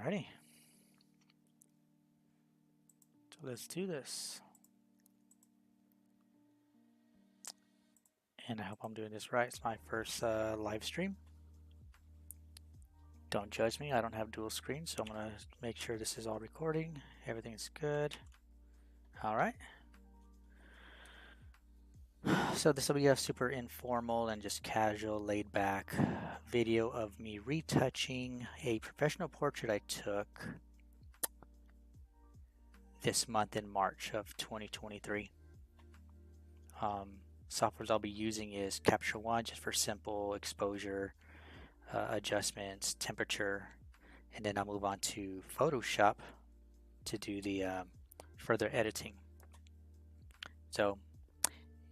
Alrighty. So let's do this. And I hope I'm doing this right. It's my first live stream. Don't judge me. I don't have dual screen, so I'm going to make sure this is all recording. Everything's good. All right. So this will be a super informal and just casual, laid back video of me retouching a professional portrait I took this month in March of 2023. Softwares I'll be using is Capture One just for simple exposure adjustments, temperature, and then I'll move on to Photoshop to do the further editing. So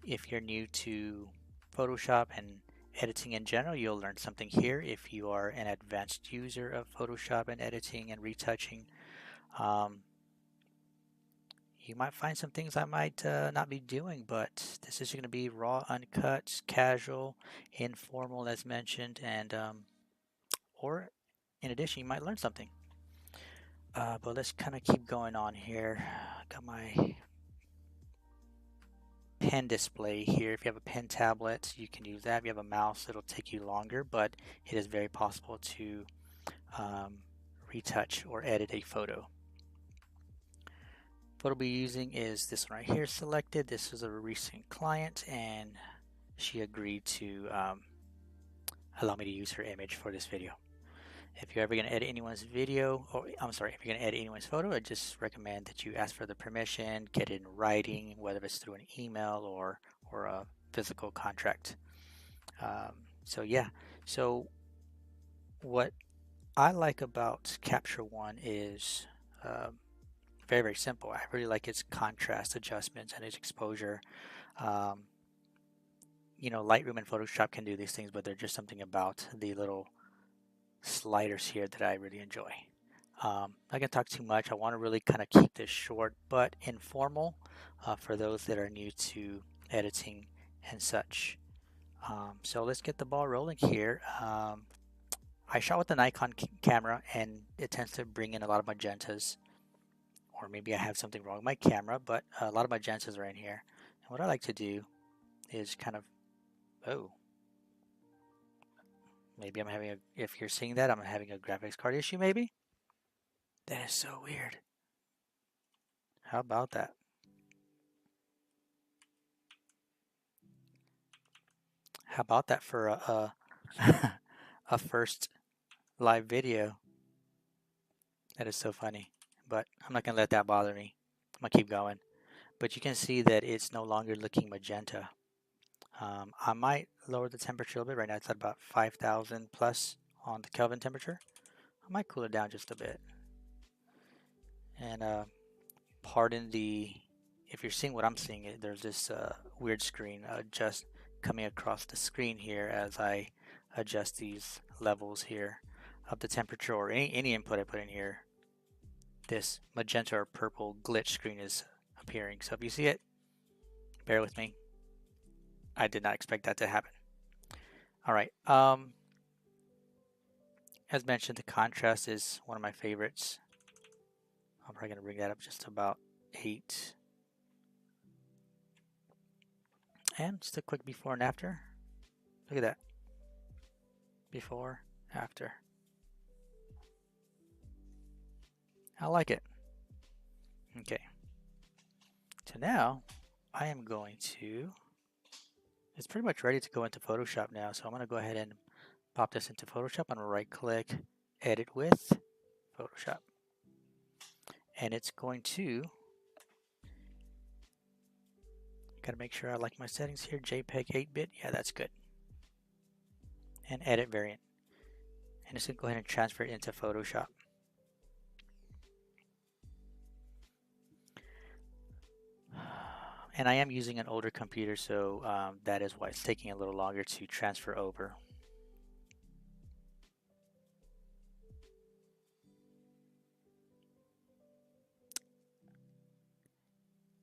if you're new to Photoshop and editing in general, you'll learn something here. If you are an advanced user of Photoshop and editing and retouching, you might find some things I might not be doing, but this is going to be raw, uncut, casual, informal as mentioned, and or in addition, you might learn something. But let's kind of keep going on here. Got my pen display here. If you have a pen tablet, you can use that. If you have a mouse, it'll take you longer, but it is very possible to retouch or edit a photo. What I'll be using is this one right here selected. This is a recent client and she agreed to allow me to use her image for this video. If you're ever going to edit anyone's video, or I'm sorry, if you're going to edit anyone's photo, I just recommend that you ask for the permission, get it in writing, whether it's through an email or a physical contract. So yeah, so what I like about Capture One is very, very simple. I really like its contrast adjustments and its exposure. You know, Lightroom and Photoshop can do these things, but there's just something about the little sliders here that I really enjoy. I can talk too much. I want to really kind of keep this short but informal for those that are new to editing and such. So let's get the ball rolling here. I shot with the Nikon camera and it tends to bring in a lot of magentas, or maybe I have something wrong with my camera, but a lot of magentas are in here. And what I like to do is kind of, maybe I'm having if you're seeing that, I'm having a graphics card issue maybe? That is so weird. How about that? How about that for a a first live video? That is so funny, but I'm not gonna let that bother me. I'm gonna keep going. But you can see that it's no longer looking magenta. I might lower the temperature a little bit. Right now it's at about 5,000 plus on the Kelvin temperature. I might cool it down just a bit. And pardon if you're seeing what I'm seeing, there's this weird screen just coming across the screen here as I adjust these levels here of the temperature or any input I put in here. This magenta or purple glitch screen is appearing. So if you see it, bear with me. I did not expect that to happen. All right. As mentioned, the contrast is one of my favorites. I'm probably going to bring that up just about 8. And just a quick before and after. Look at that. Before, after. I like it. Okay. So now I am going to, it's pretty much ready to go into Photoshop now. So I'm going to go ahead and pop this into Photoshop. I'm going to right click, edit with Photoshop. And it's going to, gotta make sure I like my settings here. JPEG 8-bit, yeah, that's good. And edit variant. And it's gonna go ahead and transfer it into Photoshop. And I am using an older computer, so that is why it's taking a little longer to transfer over.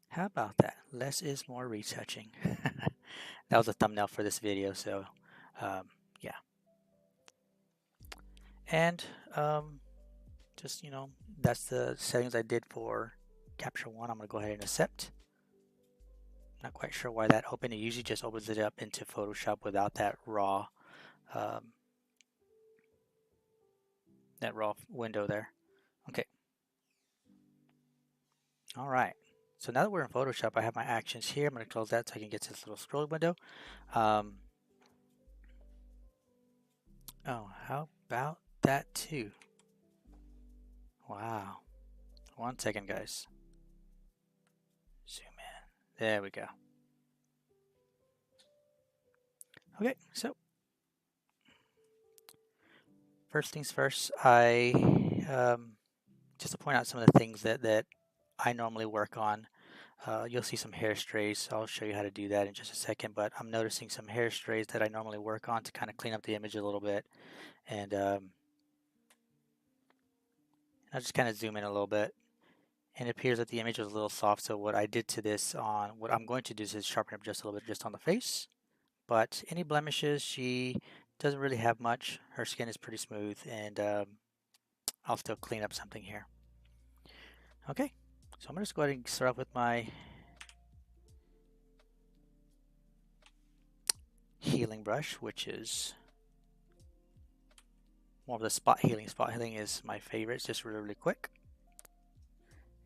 How about that? Less is more retouching. That was a thumbnail for this video, so yeah. And just, that's the settings I did for Capture One. I'm going to go ahead and accept. Not quite sure why that opened. It usually just opens it up into Photoshop without that raw window there. Okay. All right. So now that we're in Photoshop, I have my actions here. I'm going to close that so I can get to this little scroll window. Oh, how about that too? Wow. 1 second, guys. Zoom in. There we go. Okay, so first things first, I just to point out some of the things that I normally work on. You'll see some hair strays. I'll show you how to do that in just a second, but I'm noticing some hair strays that I normally work on to kind of clean up the image a little bit. And I'll just kind of zoom in a little bit. And it appears that the image was a little soft, so what I did to this what I'm going to do is sharpen up just a little bit just on the face. But any blemishes, she doesn't really have much. Her skin is pretty smooth, and I'll still clean up something here. Okay, so I'm going to just go ahead and start off with my healing brush, which is more of the spot healing. Spot healing is my favorite. It's just really, really quick.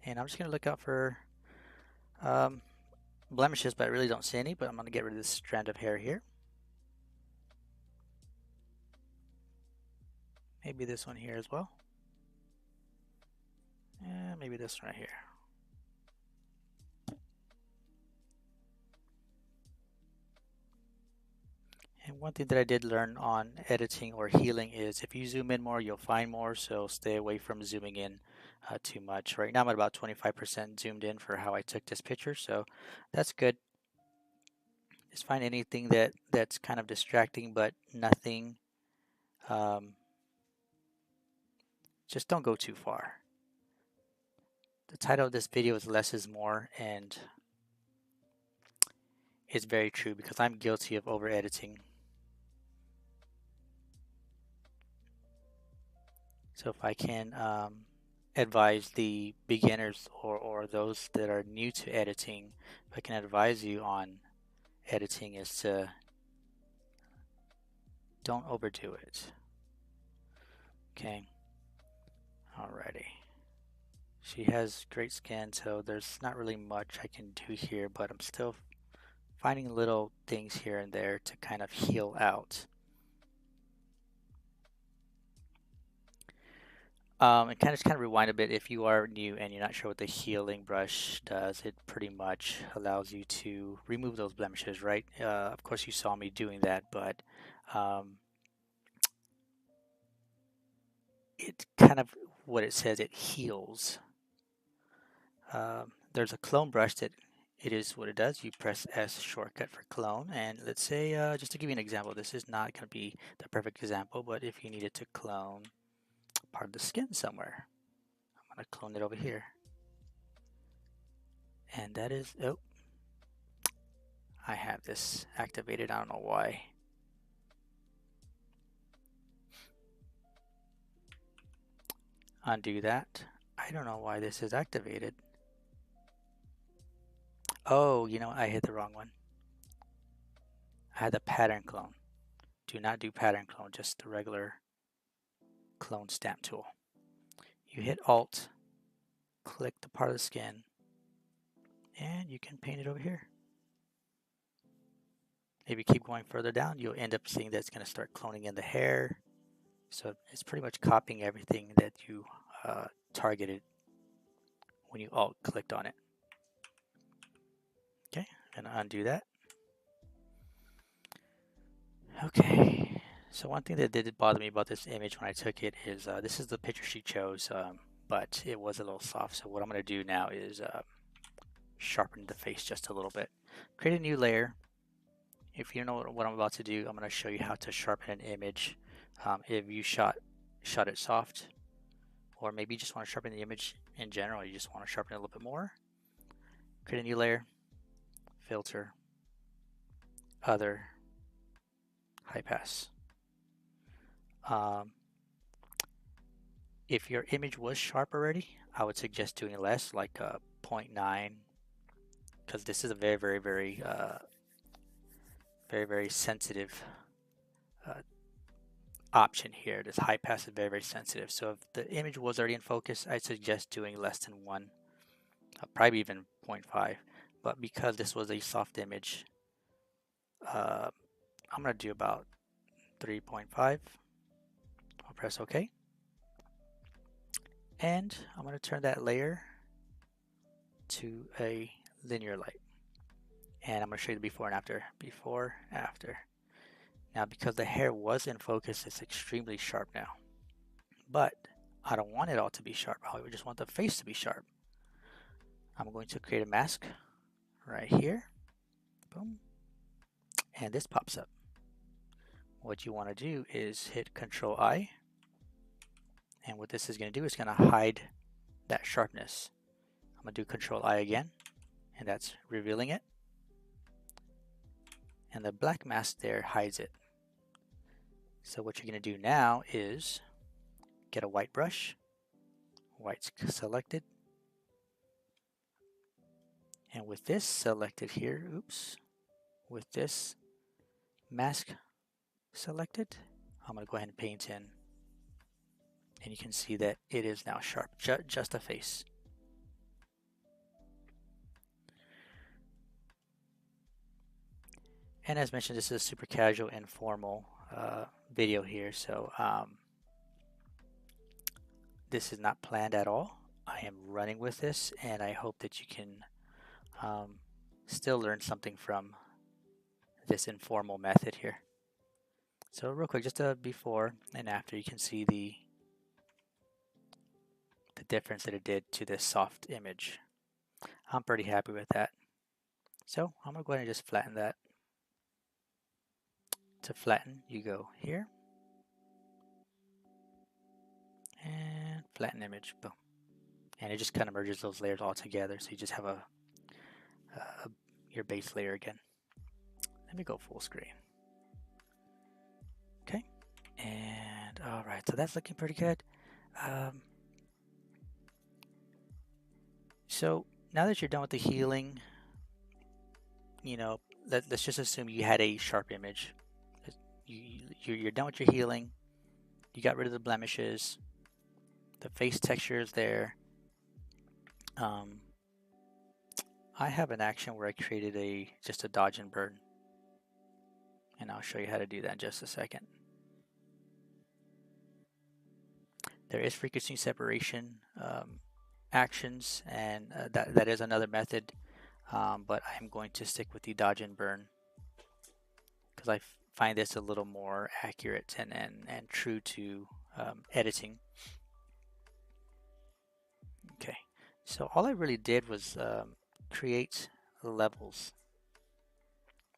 And I'm just going to look out for blemishes, but I really don't see any, but I'm going to get rid of this strand of hair here. Maybe this one here as well. And maybe this one right here. And one thing that I did learn on editing or healing is if you zoom in more, you'll find more, so stay away from zooming in too much. Right now I'm at about 25% zoomed in for how I took this picture, so that's good. Just find anything that's kind of distracting, but nothing, just don't go too far. The title of this video is Less is More, and it's very true because I'm guilty of over editing. So if I can advise the beginners or those that are new to editing, if I can advise you on editing, is to don't overdo it. Okay. Alrighty. She has great skin, so there's not really much I can do here, but I'm still finding little things here and there to kind of heal out. And kind of rewind a bit. If you are new and you're not sure what the healing brush does, it pretty much allows you to remove those blemishes, right? Of course, you saw me doing that, but it's kind of what it says. It heals. There's a clone brush that it is what it does. You press S shortcut for clone, and let's say, just to give you an example, this is not going to be the perfect example, but if you needed to clone part of the skin somewhere, I'm going to clone it over here. And that is, oh, I have this activated. I don't know why. Undo that. I don't know why this is activated. Oh, you know, I hit the wrong one. I had the pattern clone. Do not do pattern clone, just the regular clone stamp tool. You hit Alt, click the part of the skin, and you can paint it over here. If you keep going further down, you'll end up seeing that it's going to start cloning in the hair. So it's pretty much copying everything that you targeted when you Alt clicked on it. Okay, I'm going to undo that. Okay, so one thing that did bother me about this image when I took it is this is the picture she chose, but it was a little soft. So what I'm going to do now is sharpen the face just a little bit. Create a new layer. If you know what I'm about to do, I'm going to show you how to sharpen an image. If you shot it soft, or maybe you just want to sharpen the image in general, you just want to sharpen it a little bit more. Create a new layer, filter, other, high pass. If your image was sharp already, I would suggest doing less, like 0.9, because this is a very sensitive uh, option here. This high pass is very sensitive. So if the image was already in focus, I'd suggest doing less than 1, probably even 0.5. But because this was a soft image, I'm going to do about 3.5. I'll press OK. And I'm going to turn that layer to a linear light. And I'm going to show you the before and after. Before, after. Now, because the hair was in focus, it's extremely sharp now. But I don't want it all to be sharp. I just want the face to be sharp. I'm going to create a mask right here. Boom. And this pops up. What you want to do is hit Control I. And what this is going to do is going to hide that sharpness. I'm going to do Control I again. And that's revealing it. And the black mask there hides it. So what you're going to do now is get a white brush. White's selected. And with this selected here, with this mask selected, I'm going to go ahead and paint in. And you can see that it is now sharp, just a face. And as mentioned, this is a super casual, informal video here, so this is not planned at all. I am running with this, and I hope that you can still learn something from this informal method here. So real quick, just a before and after, you can see the difference that it did to this soft image. I'm pretty happy with that. So I'm going to go ahead and just flatten that. To flatten, you go here and flatten image, boom. And it just kind of merges those layers all together, so you just have your base layer again. Let me go full screen. Okay, and all right, so that's looking pretty good. So now that you're done with the healing, let's just assume you had a sharp image. You're done with your healing. You got rid of the blemishes. The face texture is there. I have an action where I created just a dodge and burn. And I'll show you how to do that in just a second. There is frequency separation actions, and that is another method, but I'm going to stick with the dodge and burn because I find this a little more accurate and true to editing. Okay, so all I really did was create levels.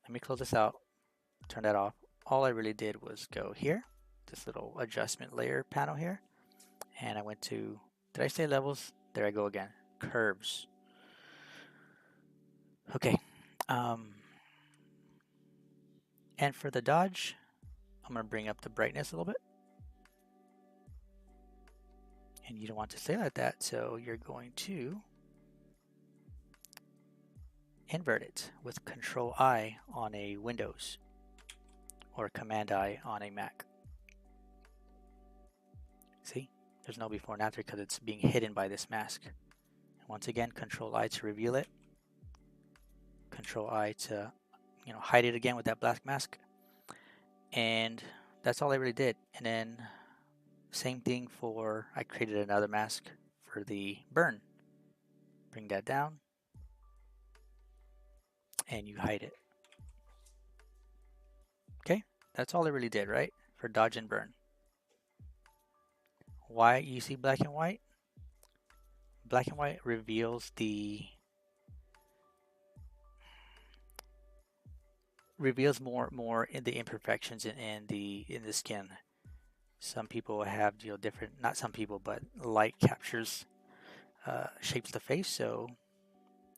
Let me close this out, turn that off. All I really did was go here, this little adjustment layer panel here, and I went to, did I say levels? There I go again, curves. Okay, and for the dodge, I'm going to bring up the brightness a little bit. And you don't want to stay like that, so you're going to invert it with Control I on a Windows or Command I on a Mac. See, there's no before and after because it's being hidden by this mask. And once again, Control I to reveal it. Control I to, hide it again with that black mask. And that's all I really did. And then same thing for, I created another mask for the burn. Bring that down. And you hide it. Okay, that's all I really did, right? For dodge and burn. Why you see black and white? Black and white reveals more in the imperfections in the skin. Some people have different, not some people, but light captures shapes of the face, so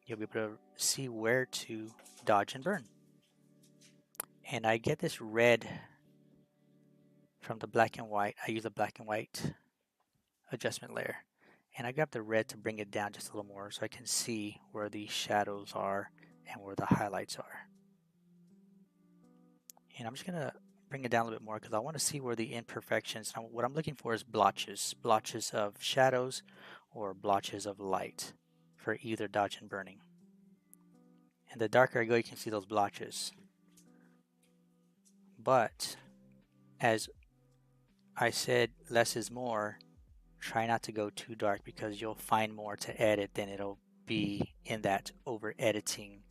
you'll be able to see where to dodge and burn. And I get this red from the black and white. I use a black and white adjustment layer. And I grabbed the red to bring it down just a little more so I can see where the shadows are and where the highlights are. And I'm just going to bring it down a little bit more because I want to see where the imperfections, what I'm looking for is blotches of shadows or blotches of light for either dodge and burning. And the darker I go, you can see those blotches. But as I said, less is more. Try not to go too dark because you'll find more to edit than it'll be in that over editing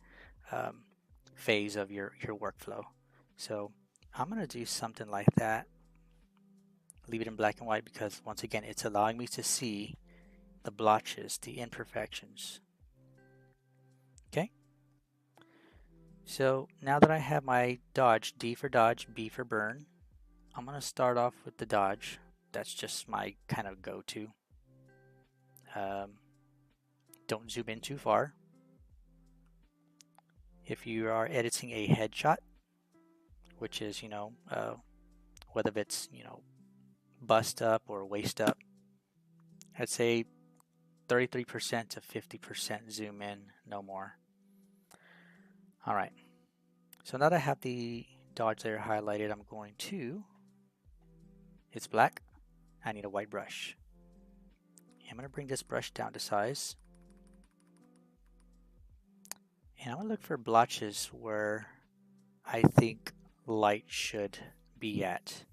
phase of your workflow. So I'm going to do something like that. Leave it in black and white because once again, it's allowing me to see the blotches, the imperfections. Okay. So now that I have my dodge, D for dodge, B for burn, I'm going to start off with the dodge. That's just my kind of go-to. Don't zoom in too far. If you are editing a headshot, which is, whether it's, bust up or waist up, I'd say 33% to 50% zoom in, no more. All right. So now that I have the dodge layer highlighted, I'm going to, it's black, I need a white brush. I'm going to bring this brush down to size. And I'm going to look for blotches where I think light should be at.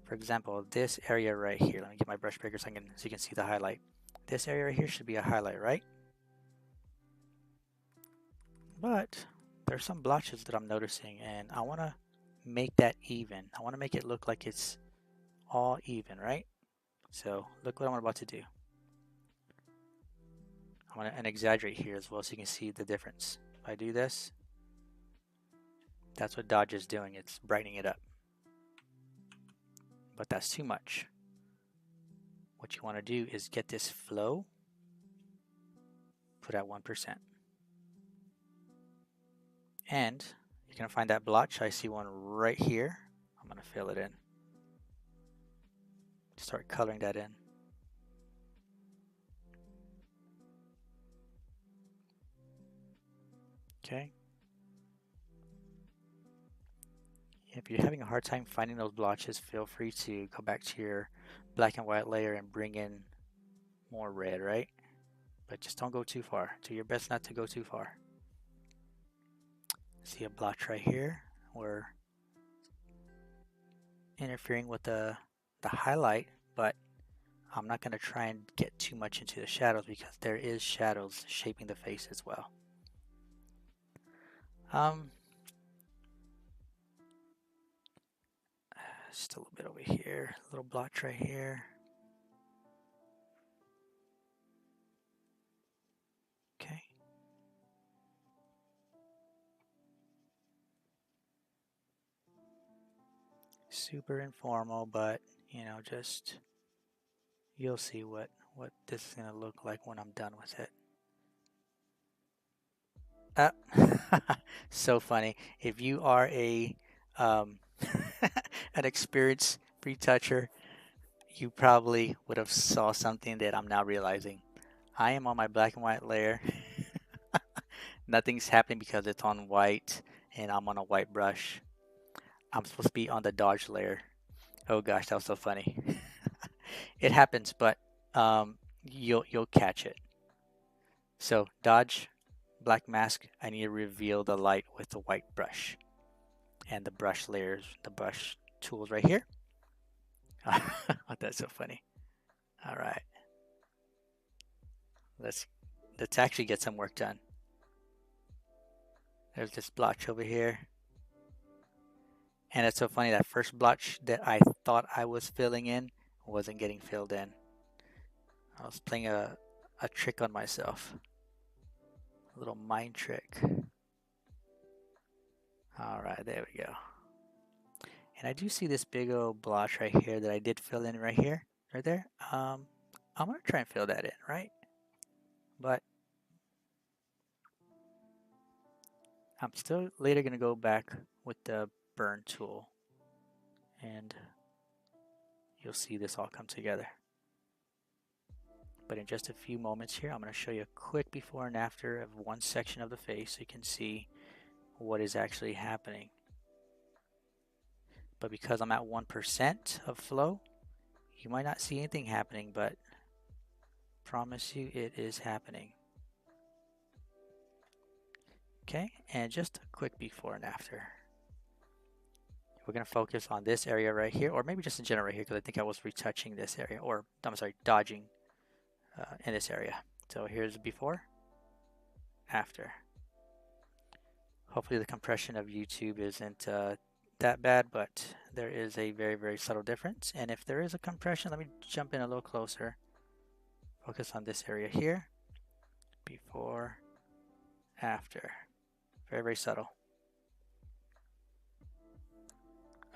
For example, this area right here, let me get my brush bigger so you can see the highlight. This area right here should be a highlight, right? But there's some blotches that I'm noticing and I want to make that even. I want to make it look like it's all even, right? So look what I'm about to do. I'm going to exaggerate here as well so you can see the difference. If I do this, that's what dodge is doing. It's brightening it up. But that's too much. What you want to do is get this flow, put at 1%. And you're going to find that blotch. I see one right here. I'm going to fill it in. Start coloring that in. Okay. If you're having a hard time finding those blotches, feel free to go back to your black and white layer and bring in more red, right? But just don't go too far. Do your best not to go too far. See a blotch right here. We're interfering with the highlight, but I'm not going to try and get too much into the shadows because there is shadows shaping the face as well. Just a little bit over here, a little blotch right here. Okay. Super informal, but just you'll see what this is going to look like when I'm done with it. So funny. If you are a an experienced retoucher, you probably would have saw something that I'm now realizing. I am on my black and white layer. Nothing's happening because it's on white and I'm on a white brush. I'm supposed to be on the dodge layer. Oh gosh, that was so funny. It happens, but you'll catch it. So dodge, black mask, I need to reveal the light with the white brush. And the brush layers, the brush tools right here. That's so funny. All right. Let's actually get some work done. There's this blotch over here. And it's so funny, that first blotch that I thought I was filling in wasn't getting filled in. I was playing a trick on myself. A little mind trick. All right, there we go. And I do see this big old blotch right here that I did fill in right here, right there. I'm gonna try and fill that in, right? But I'm still later gonna go back with the burn tool and you'll see this all come together. But in just a few moments here, I'm going to show you a quick before and after of one section of the face so you can see what is actually happening. But because I'm at 1% of flow, you might not see anything happening, but promise you it is happening. Okay, and just a quick before and after. We're going to focus on this area right here, or maybe just in general right here, because I think I was retouching this area, or I'm sorry, dodging in this area. So here's before, after. Hopefully the compression of YouTube isn't that bad, but there is a very, very subtle difference. And if there is a compression, let me jump in a little closer. Focus on this area here. Before, after. Very, very subtle.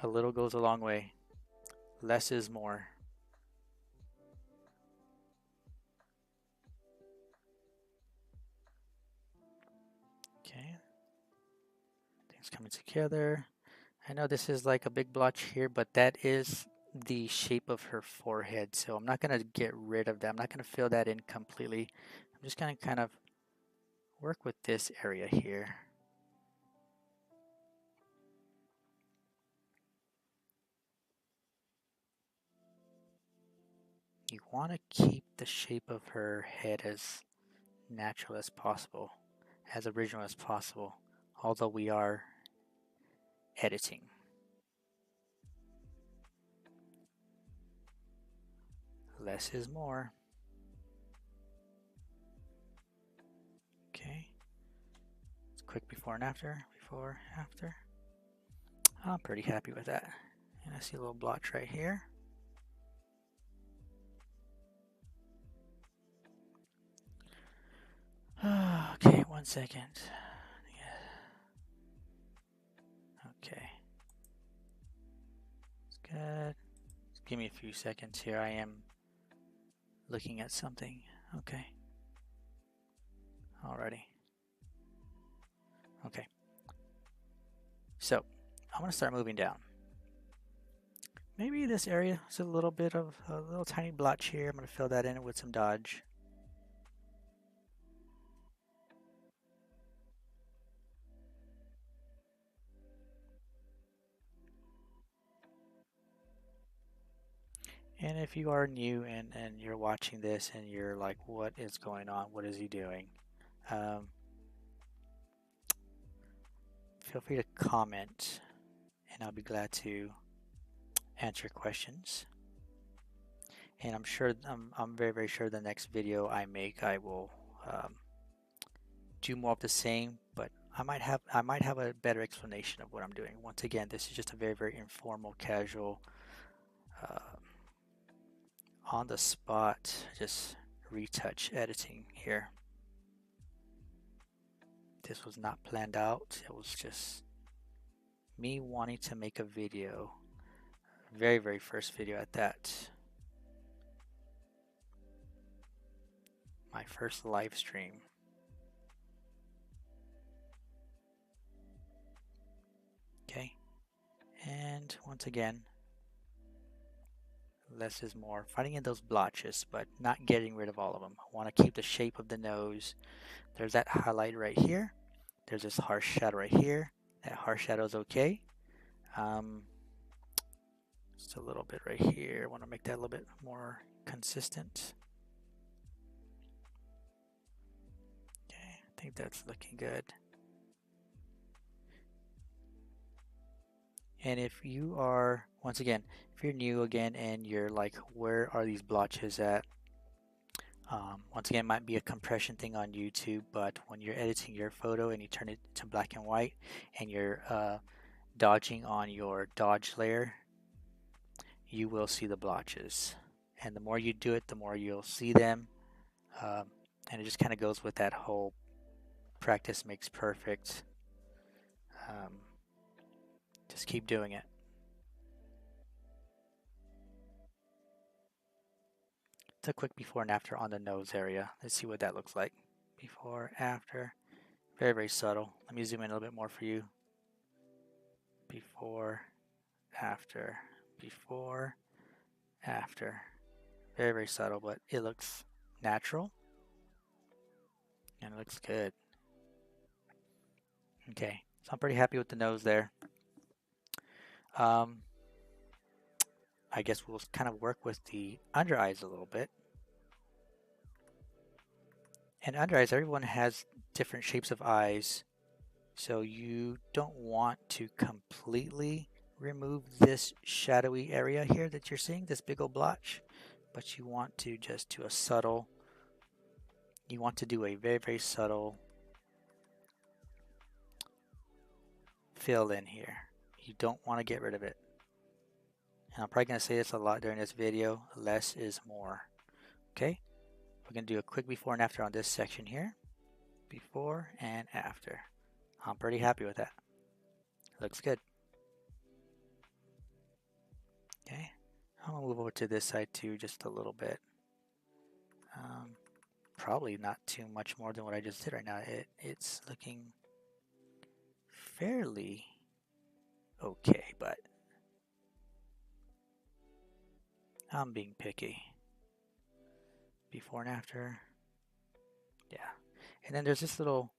A little goes a long way. Less is more. Okay. Things coming together. I know this is like a big blotch here, but that is the shape of her forehead. So I'm not going to get rid of that. I'm not going to fill that in completely. I'm just going to kind of work with this area here. You want to keep the shape of her head as natural as possible, as original as possible, although we are editing. Less is more. Okay. It's quick before and after, before, after. I'm pretty happy with that. And I see a little blotch right here. Okay, 1 second. Okay. It's good. Just give me a few seconds here. I am looking at something. Okay. Alrighty. Okay. So, I'm going to start moving down. Maybe this area is a little bit of a little tiny blotch here. I'm going to fill that in with some dodge. And if you are new and you're watching this and you're like, what is going on? What is he doing? Feel free to comment and I'll be glad to answer questions. And I'm very, very sure the next video I make, I will do more of the same, but I might have a better explanation of what I'm doing. Once again, this is just a very, very informal, casual, on the spot, just retouch editing here. This was not planned out. It was just me wanting to make a video, very, very first video at that. My first live stream. Okay, and once again, less is more. Finding in those blotches, but not getting rid of all of them. I want to keep the shape of the nose. There's that highlight right here. There's this harsh shadow right here. That harsh shadow is okay. Just a little bit right here. I want to make that a little bit more consistent. Okay, I think that's looking good. And if you are, once again, if you're new again and you're like, where are these blotches at? Once again, it might be a compression thing on YouTube, but when you're editing your photo and you turn it to black and white and you're dodging on your dodge layer, you will see the blotches. And the more you do it, the more you'll see them. And it just kind of goes with that whole practice makes perfect. Just keep doing it. It's a quick before and after on the nose area. Let's see what that looks like. Before, after. Very, very subtle. Let me zoom in a little bit more for you. Before, after, before, after. Very, very subtle, but it looks natural, and it looks good. Okay, so I'm pretty happy with the nose there. Um, I guess we'll kind of work with the under eyes a little bit. And under eyes, everyone has different shapes of eyes, so you don't want to completely remove this shadowy area here that you're seeing, this big old blotch, but you want to just do a subtle, you want to do a very, very subtle fill in here. You don't want to get rid of it. And I'm probably going to say this a lot during this video, less is more. Okay, we're going to do a quick before and after on this section here. Before and after. I'm pretty happy with that. Looks good. Okay, I'm going to move over to this side too just a little bit. Probably not too much more than what I just did right now. It's looking fairly okay, but I'm being picky. Before and after. Yeah. And then there's this little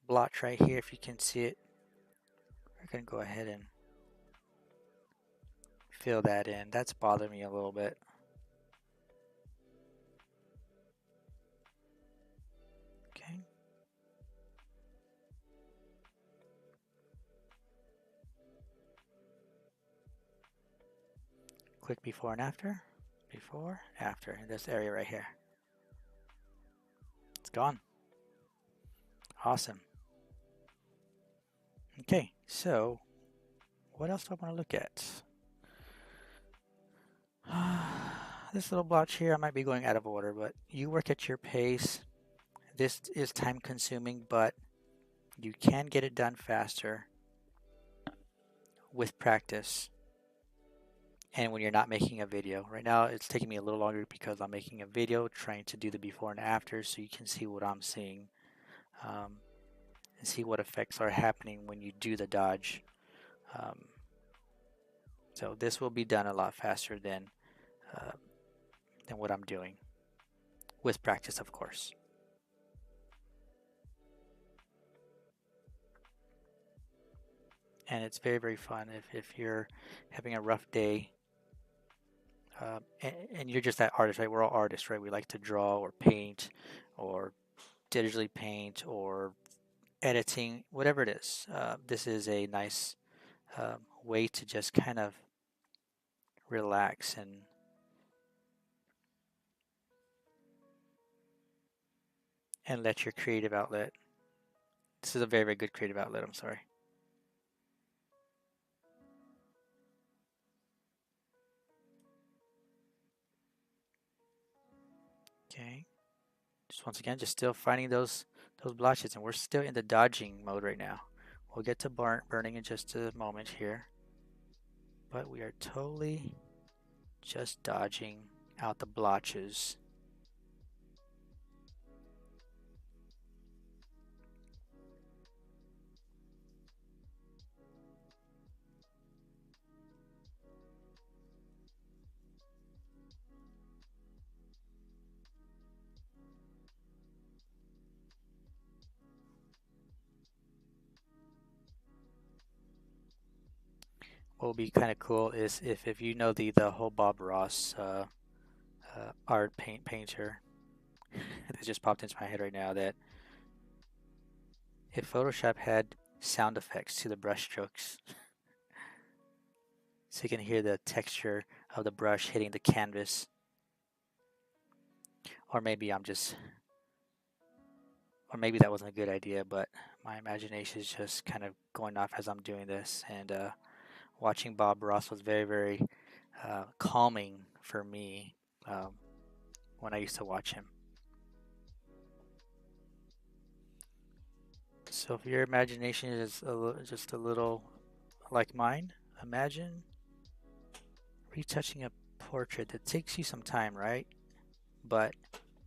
blotch right here, if you can see it. We're going to go ahead and fill that in. That's bothering me a little bit. Okay. Quick before and after. Before, after, in this area right here. It's gone. Awesome. Okay, so what else do I want to look at? This little blotch here, I might be going out of order, but you work at your pace. This is time consuming, but you can get it done faster with practice and when you're not making a video. Right now it's taking me a little longer because I'm making a video trying to do the before and after so you can see what I'm seeing and see what effects are happening when you do the dodge. So this will be done a lot faster than what I'm doing, with practice of course. And it's very, very fun if you're having a rough day and you're just that artist, right? We're all artists, right? We like to draw or paint or digitally paint or editing, whatever it is. This is a nice way to just kind of relax and let your creative outlet. This is a very, very good creative outlet, I'm sorry. Okay. Just once again, just still finding those blotches, and we're still in the dodging mode right now. We'll get to burning in just a moment here, but we are totally just dodging out the blotches. What will be kind of cool is if you know the whole Bob Ross art painter that just popped into my head right now, that if Photoshop had sound effects to the brush strokes, so you can hear the texture of the brush hitting the canvas, or maybe I'm just, or maybe that wasn't a good idea, but my imagination is just kind of going off as I'm doing this, and watching Bob Ross was very, very calming for me when I used to watch him. So if your imagination is just a little like mine, imagine retouching a portrait that takes you some time, right? But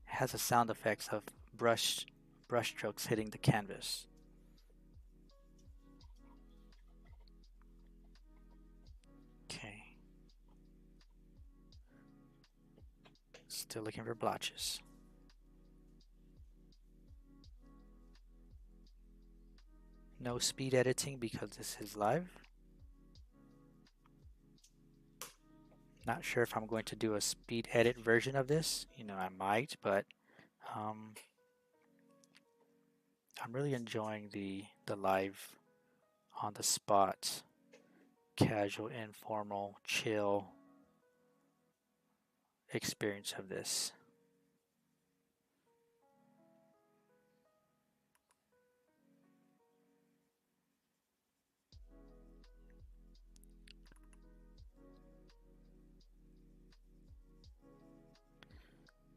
has the sound effects of brush strokes hitting the canvas. Okay. Still looking for blotches. No speed editing because this is live. Not sure if I'm going to do a speed edit version of this. You know, I might, but um, I'm really enjoying the live on the spot, casual, informal, chill experience of this.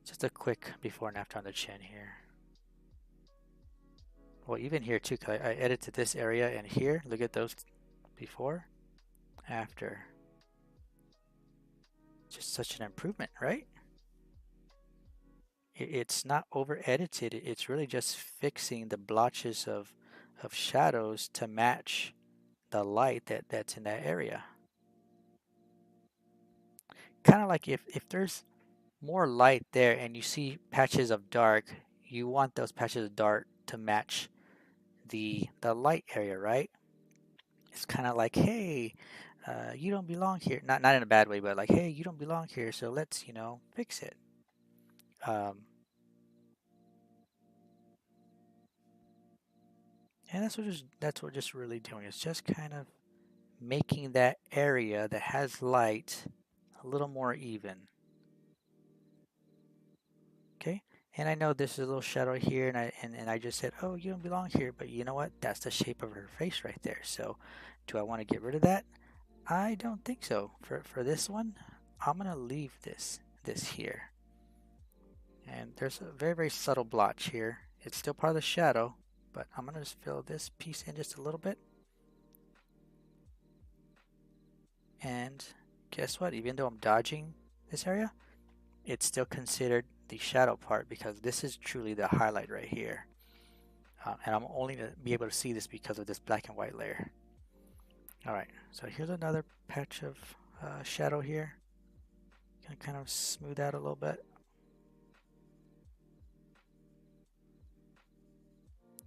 Just a quick before and after on the chin here. Well, even here too, 'cause I edited this area and here. Look at those before, after. Just such an improvement, right? It's not over edited. It's really just fixing the blotches of shadows to match the light that's in that area. Kind of like if there's more light there and you see patches of dark, you want those patches of dark to match the light area, right? It's kind of like, hey, you don't belong here. Not in a bad way, but like, hey, you don't belong here, so let's, you know, fix it. Um, and that's what just really doing. It's just kind of making that area that has light a little more even. Okay, and I know this is a little shadow here, and I just said, oh, you don't belong here, but you know what? That's the shape of her face right there. So, do I want to get rid of that? I don't think so. For this one, I'm gonna leave this here. And there's a very, very subtle blotch here. It's still part of the shadow, but I'm gonna just fill this piece in just a little bit. And guess what? Even though I'm dodging this area, it's still considered the shadow part because this is truly the highlight right here. And I'm only going to be able to see this because of this black and white layer. Alright, so here's another patch of shadow here. Gonna kind of smooth out a little bit.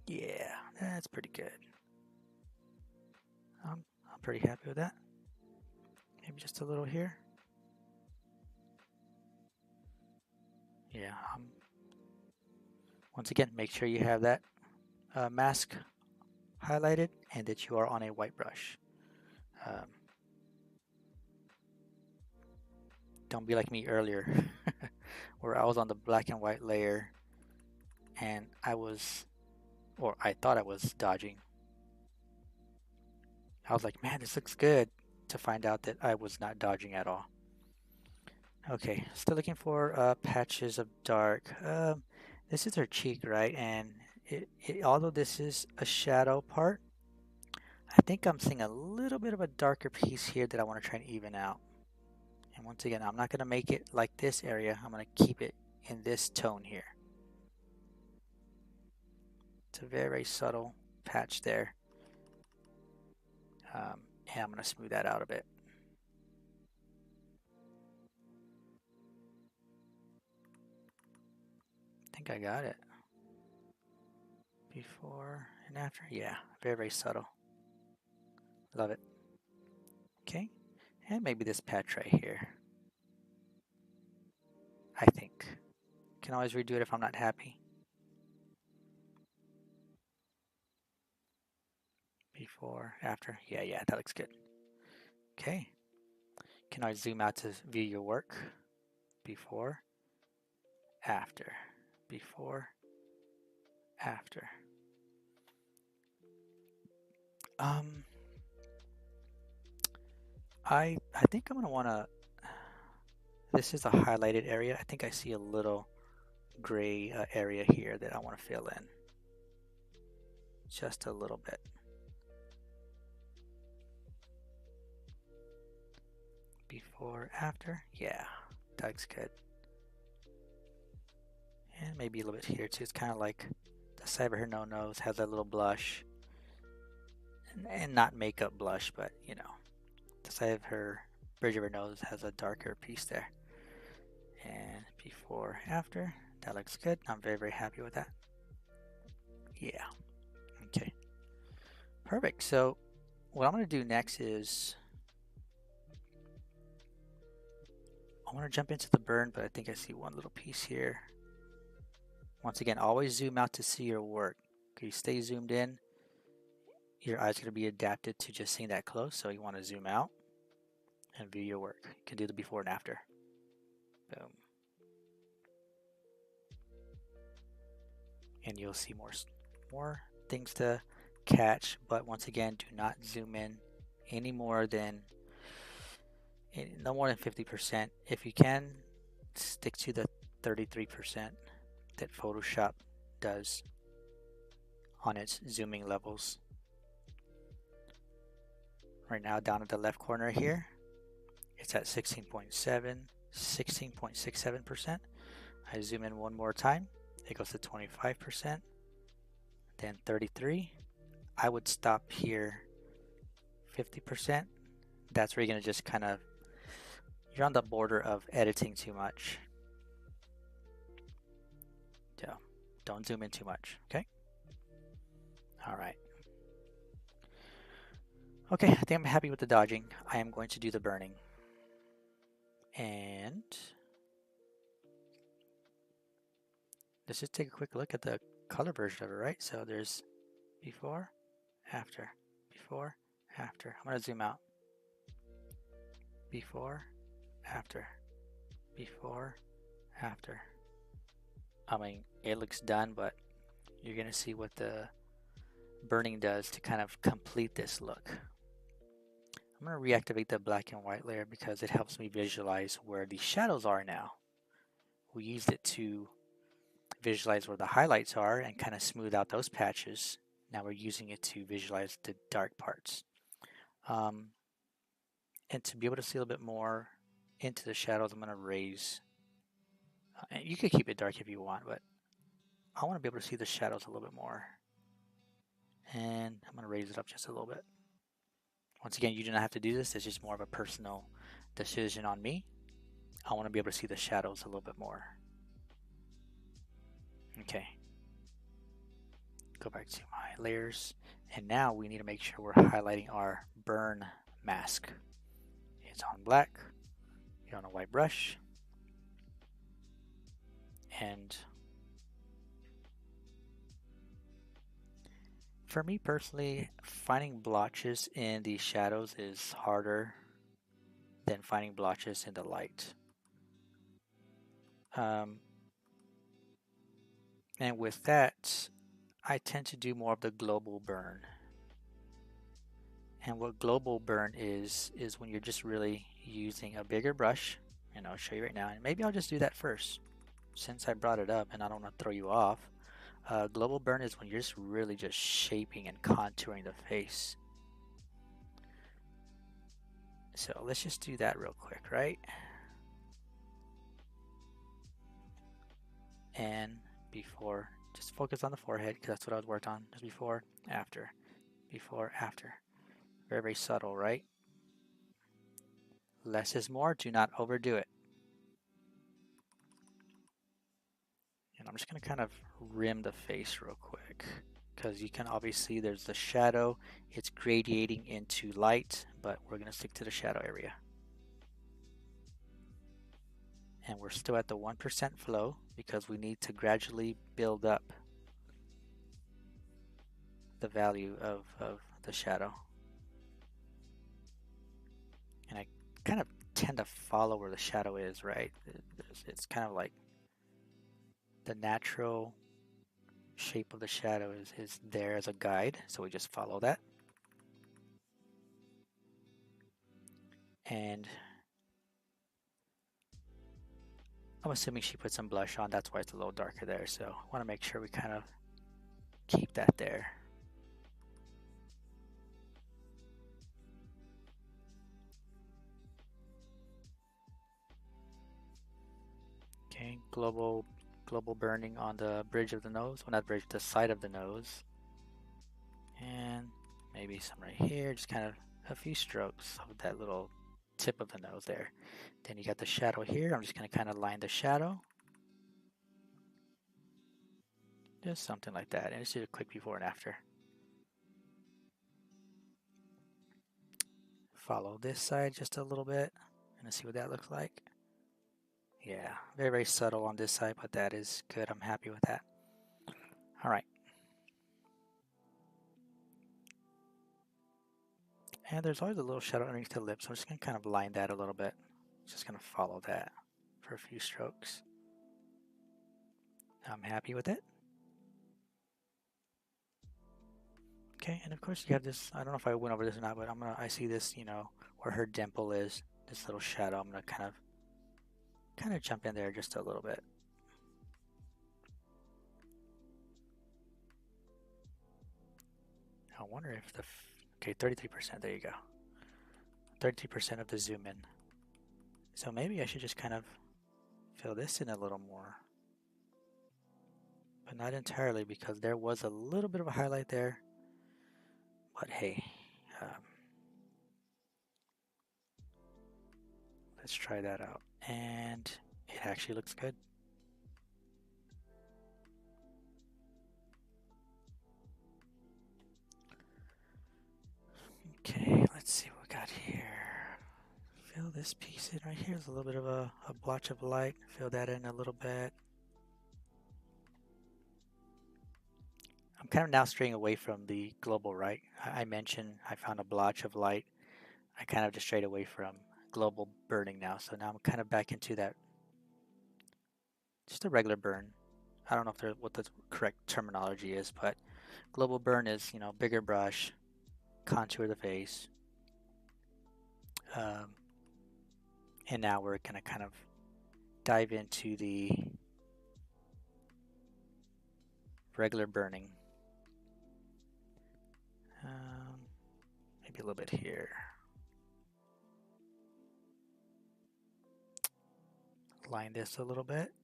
Yeah, that's pretty good. I'm pretty happy with that. Maybe just a little here. Yeah. Once again, make sure you have that mask highlighted and that you are on a white brush. Don't be like me earlier where I was on the black and white layer and I thought I was dodging. I was like, man, this looks good, to find out that I was not dodging at all. Okay, still looking for patches of dark. This is her cheek, right? And although this is a shadow part, I think I'm seeing a little bit of a darker piece here that I want to try and even out. And once again, I'm not going to make it like this area. I'm going to keep it in this tone here. It's a very, very subtle patch there. And I'm going to smooth that out a bit. I think I got it. Before and after. Yeah, very, very subtle. Love it. Okay, and maybe this patch right here. I think. Can always redo it if I'm not happy. Before, after. Yeah, that looks good. Okay. Can always zoom out to view your work. Before, after. Before, after. I think I'm gonna wanna. This is a highlighted area. I think I see a little gray area here that I want to fill in. Just a little bit. Before, after. Yeah, that looks good. And maybe a little bit here too. It's kind of like the side of her nose has a little blush. And not makeup blush, but you know, the side of her bridge of her nose has a darker piece there. And before, after, that looks good. I'm very, very happy with that. Yeah. Okay. Perfect. So what I'm going to do next is I want to jump into the burn, but I think I see one little piece here. Once again, always zoom out to see your work. Okay, stay zoomed in. Your eyes are going to be adapted to just seeing that close, so you want to zoom out and view your work. You can do the before and after. Boom. And you'll see more things to catch, but once again, do not zoom in any more than no more than 50%. If you can, stick to the 33% that Photoshop does on its zooming levels. Right now, down at the left corner here, it's at 16.67%. I zoom in one more time, it goes to 25%, then 33. I would stop here 50%. That's where you're gonna just kind of, you're on the border of editing too much. So don't zoom in too much, okay? All right. Okay, I think I'm happy with the dodging. I am going to do the burning. And let's just take a quick look at the color version of it, right? So there's before, after, before, after. I'm going to zoom out. Before, after, before, after. I mean, it looks done, but you're going to see what the burning does to kind of complete this look. I'm going to reactivate the black and white layer because it helps me visualize where the shadows are now. We used it to visualize where the highlights are and kind of smooth out those patches. Now we're using it to visualize the dark parts. And to be able to see a little bit more into the shadows, I'm going to raise. And you could keep it dark if you want, but I want to be able to see the shadows a little bit more. And I'm going to raise it up just a little bit. Once again, you do not have to do this. It's just more of a personal decision on me. I want to be able to see the shadows a little bit more. Okay. Go back to my layers. And now we need to make sure we're highlighting our burn mask. It's on black. You're on a white brush. And for me personally, finding blotches in the shadows is harder than finding blotches in the light. And with that, I tend to do more of the global burn. And what global burn is when you're just really using a bigger brush, and I'll show you right now. And maybe I'll just do that first, since I brought it up and I don't want to throw you off. Global burn is when you're just really just shaping and contouring the face. So let's just do that real quick, right? And before, just focus on the forehead because that's what I was worked on. Just before, after, before, after. Very, very subtle, right? Less is more. Do not overdo it. And I'm just going to kind of rim the face real quick because you can obviously, there's the shadow. It's gradiating into light, but we're going to stick to the shadow area. And we're still at the 1% flow because we need to gradually build up the value of the shadow. And I kind of tend to follow where the shadow is, right? It's kind of like the natural shape of the shadow is there as a guide, so we just follow that. And I'm assuming she put some blush on, that's why it's a little darker there, so I want to make sure we kind of keep that there. Okay, global burning on the bridge of the nose, well not bridge, the side of the nose. And maybe some right here, just kind of a few strokes of that little tip of the nose there. Then you got the shadow here. I'm just going to kind of line the shadow. Just something like that. And it's just a quick before and after. follow this side just a little bit and see what that looks like. Yeah, very, very subtle on this side, but that is good. I'm happy with that. All right. And there's always a little shadow underneath the lip, so I'm just going to kind of line that a little bit. Just going to follow that for a few strokes. I'm happy with it. Okay, and of course you have this, I don't know if I went over this or not, but I see this, you know, where her dimple is, this little shadow. I'm gonna kind of jump in there just a little bit. I wonder if okay, 33%, there you go. 33% of the zoom in. So maybe I should just kind of fill this in a little more. But not entirely, because there was a little bit of a highlight there. But hey, let's try that out. And it actually looks good. Okay, let's see what we got here. Fill this piece in right here. There's a little bit of a blotch of light. Fill that in a little bit. I'm kind of now straying away from the global, right? I mentioned I found a blotch of light. I kind of just strayed away from global burning now. So now I'm kind of back into that, just a regular burn. I don't know if there's what the correct terminology is, but global burn is, you know, bigger brush, contour the face. And now we're going to kind of dive into the regular burning. Maybe a little bit here. Line this a little bit.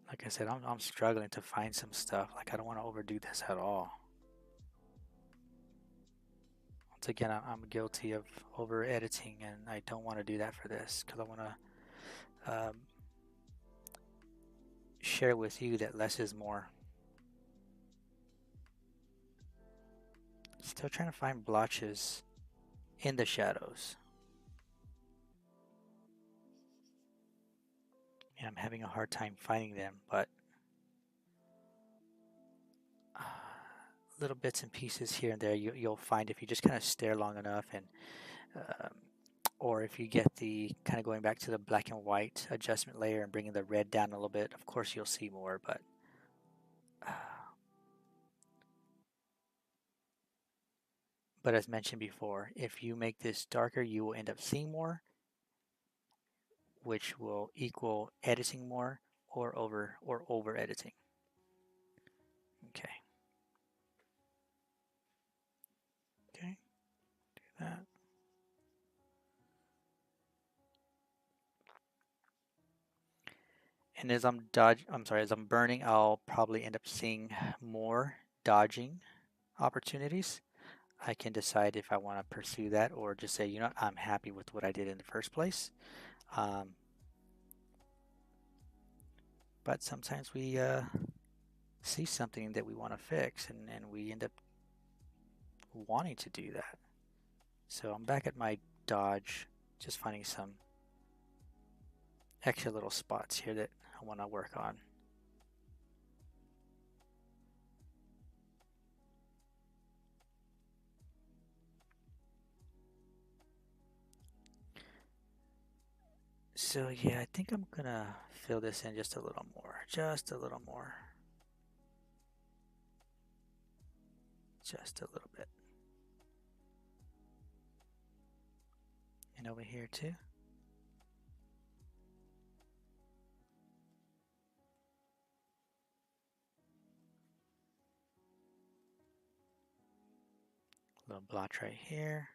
Like I said, I'm struggling to find some stuff. Like, I don't want to overdo this at all. Once again, I'm guilty of over editing, and I don't want to do that for this, because I want to share with you that less is more. Still trying to find blotches in the shadows. And I'm having a hard time finding them, but little bits and pieces here and there you'll find if you just kind of stare long enough, and or if you get the kind of going back to the black and white adjustment layer and bringing the red down a little bit, of course you'll see more. But as mentioned before, if you make this darker, you will end up seeing more, which will equal editing more or over editing. Okay. Okay, do that. And as I'm burning, I'll probably end up seeing more dodging opportunities. I can decide if I want to pursue that or just say, you know, I'm happy with what I did in the first place. But sometimes we see something that we want to fix, and we end up wanting to do that. So I'm back at my dodge, just finding some extra little spots here that I want to work on. So yeah, I think I'm gonna fill this in just a little more, just a little more, just a little bit. And over here too. A little blotch right here.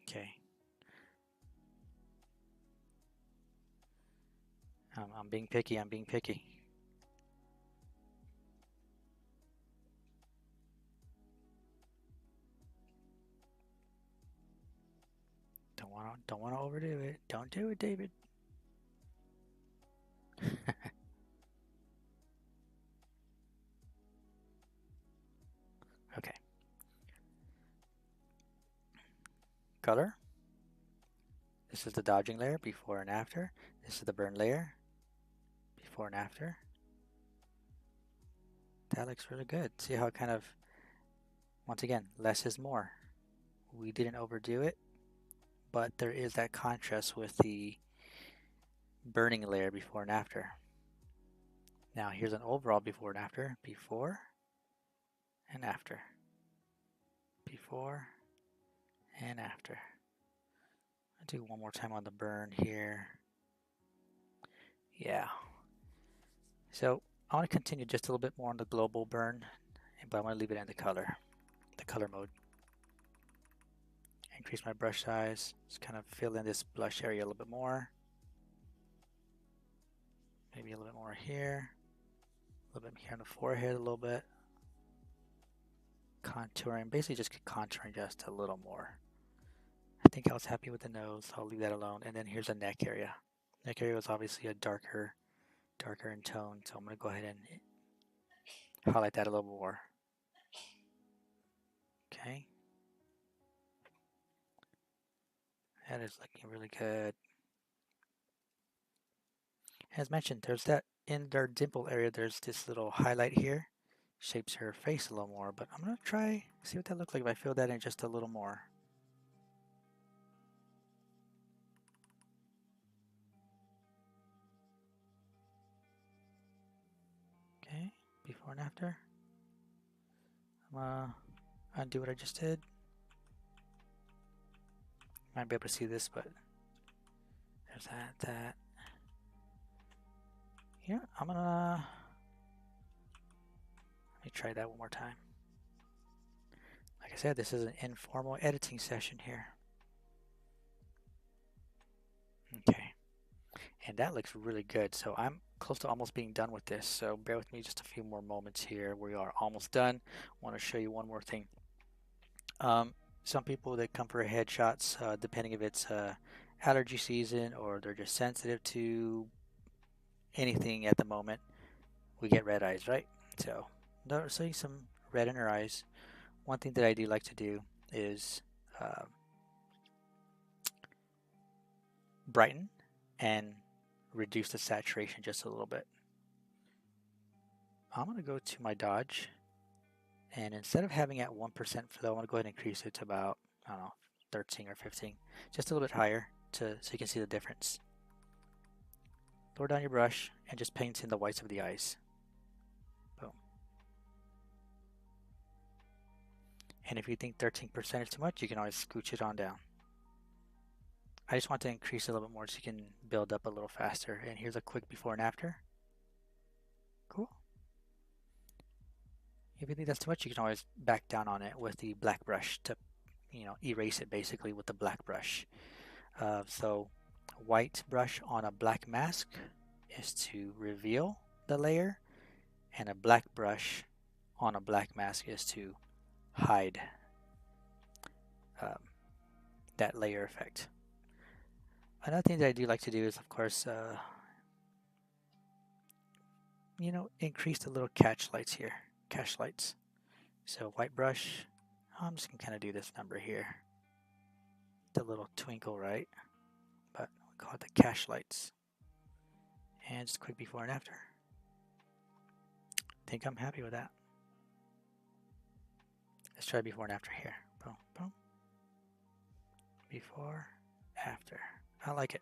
Okay. I'm being picky, I'm being picky. Don't wanna overdo it. Don't do it, David. color. This is the dodging layer, before and after. This is the burn layer, before and after. That looks really good. See how it kind of, once again, less is more. We didn't overdo it, but there is that contrast with the burning layer before and after. Now here's an overall before and after. Before and after. Before and after. I'll do one more time on the burn here. Yeah. So I want to continue just a little bit more on the global burn, but I want to leave it in the color mode. Increase my brush size. Just kind of fill in this blush area a little bit more. Maybe a little bit more here. A little bit here on the forehead a little bit. Contouring, basically just contouring just a little more. I think I was happy with the nose, so I'll leave that alone. And then here's the neck area. Neck area was obviously a darker in tone, so I'm going to go ahead and highlight that a little more. Okay. That is looking really good. As mentioned, there's that in their dimple area, there's this little highlight here. Shapes her face a little more, but I'm going to try, see what that looks like if I fill that in just a little more. Okay, before and after. I'm going to undo what I just did. Might be able to see this, but there's that. Yeah, I'm gonna, let me try that one more time. Like I said, this is an informal editing session here. Okay, and that looks really good. So I'm close to almost being done with this. So bear with me just a few more moments here. We are almost done. I want to show you one more thing. Some people that come for headshots, depending if it's allergy season or they're just sensitive to anything at the moment, we get red eyes, right? So seeing some red in her eyes. One thing that I do like to do is brighten and reduce the saturation just a little bit. I'm going to go to my dodge, and instead of having at 1% flow, I'm going to go ahead and increase it to about, I don't know, 13 or 15, just a little bit higher so you can see the difference. Lower down your brush and just paint in the whites of the eyes. Boom. And if you think 13% is too much, you can always scooch it on down. I just want to increase it a little bit more so you can build up a little faster. And here's a quick before and after. Cool. If you think that's too much, you can always back down on it with the black brush to, erase it basically with the black brush. So white brush on a black mask is to reveal the layer, and a black brush on a black mask is to hide that layer effect. Another thing that I do like to do is, of course, increase the little catch lights here. Catch lights. So white brush, I'm just going to kind of do this number here. The little twinkle, right? But we call it the catch lights. And just quick before and after. I think I'm happy with that. Let's try before and after here. Boom, boom. Before, after. I like it.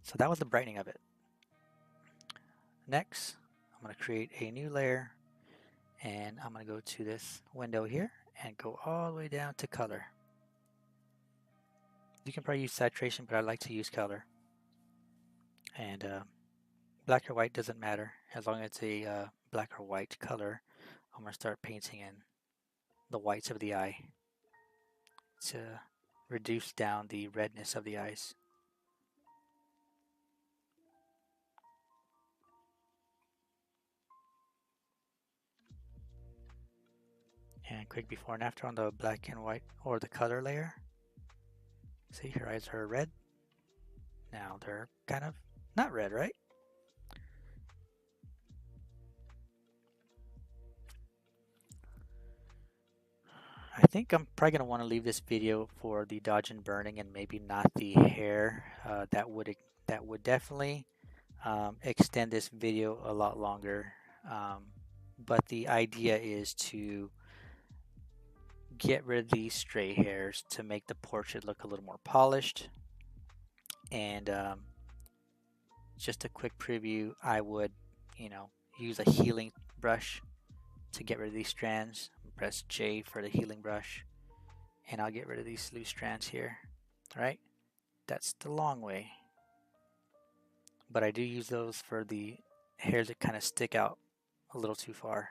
So that was the brightening of it. Next, I'm going to create a new layer, and I'm going to go to this window here and go all the way down to color. You can probably use saturation, but I like to use color. And black or white doesn't matter. As long as it's a black or white color, I'm going to start painting in the whites of the eye to reduce down the redness of the eyes. And quick before and after on the black and white or the color layer. See, her eyes are red. Now they're kind of not red, right? I think I'm probably going to want to leave this video for the dodge and burning and maybe not the hair. That would definitely extend this video a lot longer. But the idea is to get rid of these stray hairs to make the portrait look a little more polished. And just a quick preview, I would, use a healing brush to get rid of these strands. Press J for the healing brush, and I'll get rid of these loose strands here. All right, that's the long way. But I do use those for the hairs that kind of stick out a little too far.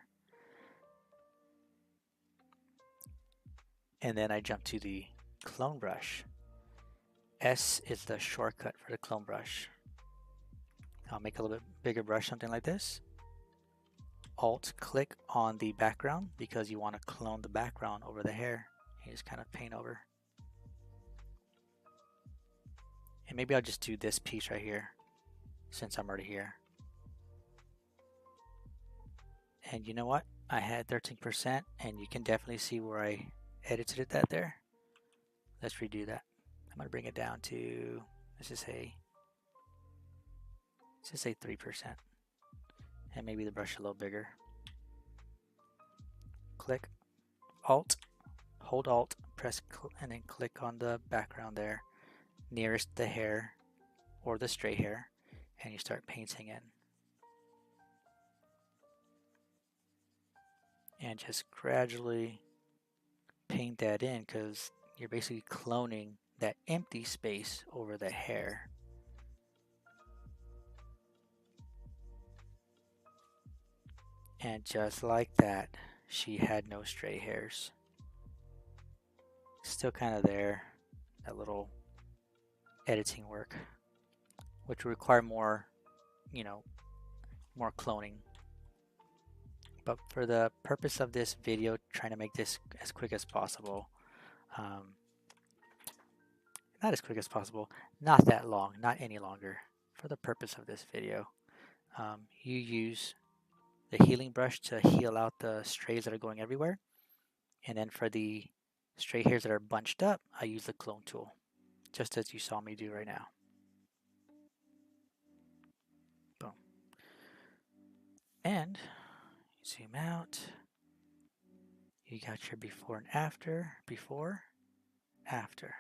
And then I jump to the clone brush. S is the shortcut for the clone brush. I'll make a little bit bigger brush, something like this. Alt click on the background because you want to clone the background over the hair. You just kind of paint over. And maybe I'll just do this piece right here since I'm already here. And you know what? I had 13% and you can definitely see where I edited it that there. Let's redo that. I'm going to bring it down to, let's just say 3%. And maybe the brush a little bigger. Click, Alt, hold Alt, press and then click on the background there, nearest the hair or the stray hair, and you start painting in. And just gradually paint that in because you're basically cloning that empty space over the hair. And just like that, she had no stray hairs. Still kind of there, that little editing work, which will require more, more cloning. But for the purpose of this video, trying to make this as quick as possible, not as quick as possible, not that long, not any longer. For the purpose of this video, you use the healing brush to heal out the strays that are going everywhere. And then for the stray hairs that are bunched up, I use the clone tool, just as you saw me do right now. Boom. And zoom out. You got your before and after, before, after,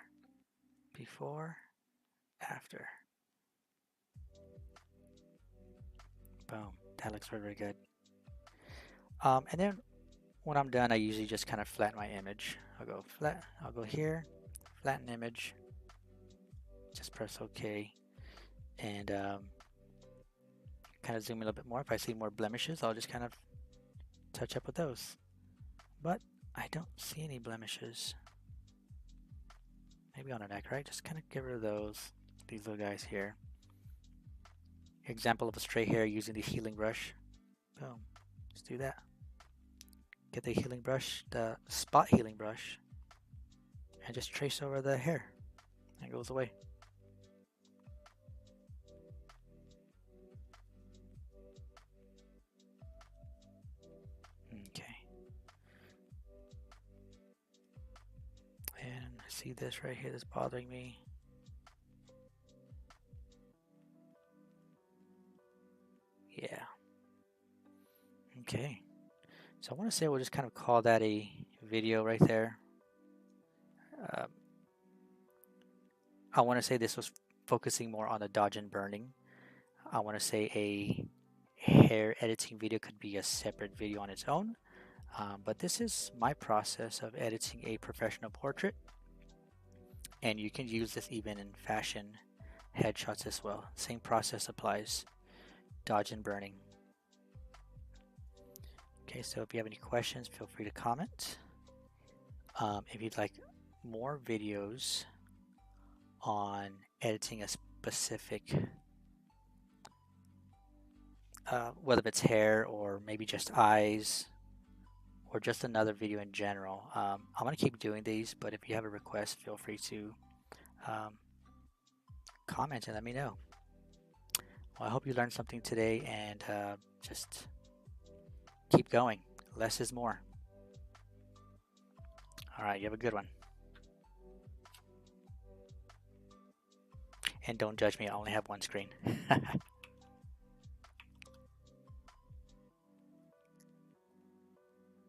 before, after. Boom. That looks very, very good. And then when I'm done, I usually just kind of flatten my image. I'll go flat. I'll go here, flatten image. Just press OK, and kind of zoom in a little bit more. If I see more blemishes, I'll just kind of touch up with those. But I don't see any blemishes. Maybe on the neck, right? Just kind of get rid of those. These little guys here. Example of a stray hair using the healing brush. Boom. Just do that. Get the healing brush, the spot healing brush, and just trace over the hair. And it goes away. Okay. And I see this right here that's bothering me. Yeah. Okay. So I want to say we'll just kind of call that a video right there. I want to say this was focusing more on the dodge and burning. I want to say a hair editing video could be a separate video on its own. But this is my process of editing a professional portrait. And you can use this even in fashion headshots as well. Same process applies. Dodge and burning. Okay, so if you have any questions, feel free to comment. If you'd like more videos on editing a specific, whether it's hair or maybe just eyes, or just another video in general, I'm going to keep doing these, but if you have a request, feel free to comment and let me know. Well, I hope you learned something today, and just keep going. Less is more. All right. Alright, you have a good one. And don't judge me, I only have one screen.